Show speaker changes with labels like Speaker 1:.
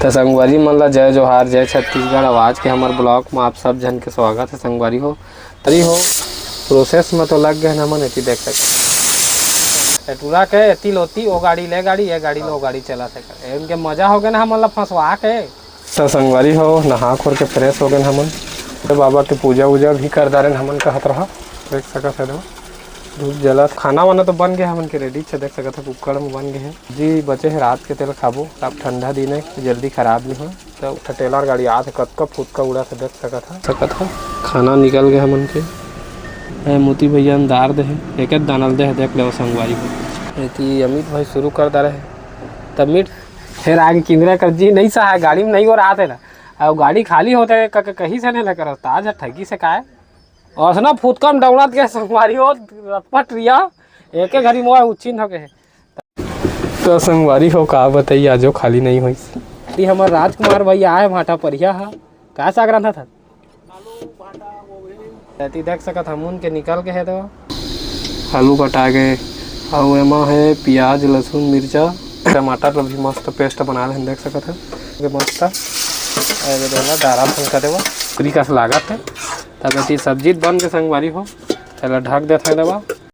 Speaker 1: तो संगवारी मन ला जय जोहार, जय छत्तीसगढ़। आवाज़ के हमारे ब्लॉग में आप सब जन के स्वागत है। संगवारी हो तरी हो प्रोसेस में तो लग गए हमन एती देख सके टूरा के एती लोती ओ गाड़ी ले गाड़ी ये गाड़ी लो गाड़ी चला सके इनके मजा हो गया ना हमन ला फंसवा के। तो संगवारी हो नहा खोर के फ्रेश हो गए हमन, तो बाबा के पूजा वूजा भी कर दारे हमन कहत रहा देख सकत है। धूप जला खाना वाना तो बन गया हमन के रेडी से देख सकत है, कुकर में बन गए हैं जी। बचे है रात के तेल खाबो, अब ठंडा दिन है जल्दी खराब नहीं हो। तो टेलर गाड़ी आज कतका फुटका उड़ा से देख सकत है। खाना निकल गया हमन के मोती भैया दार दे है एक दानल दे है देख लो संगवारी को। अमित भाई शुरू कर दे रहे तब मीट फिर आगे किंदरा कर जी नहीं सहा गाड़ी में नहीं हो रहा थे ना। अब गाड़ी खाली होते कहीं से नहीं लगा ताज ठगी से का और ना फुटकम डौड़त के संगवारी हो रपट रिया एक घड़ी मोह उच्छिन्न हो गए। तो संगवारी हो का बताइए आजो खाली नहीं हुई। हमारे राजकुमार भैया आए भाटा परिया है का साग रहा था देख सकत हम उनके निकल के है। तो आलू कटा गए और एमा है प्याज लहसुन मिर्चा टमाटर तो भी मस्त पेस्ट बना ले देख सकत है मस्त दारा कर देवा पूरी का लागत है। तब सब्जी बन के संगवारी हो चलो ढक देते दवा।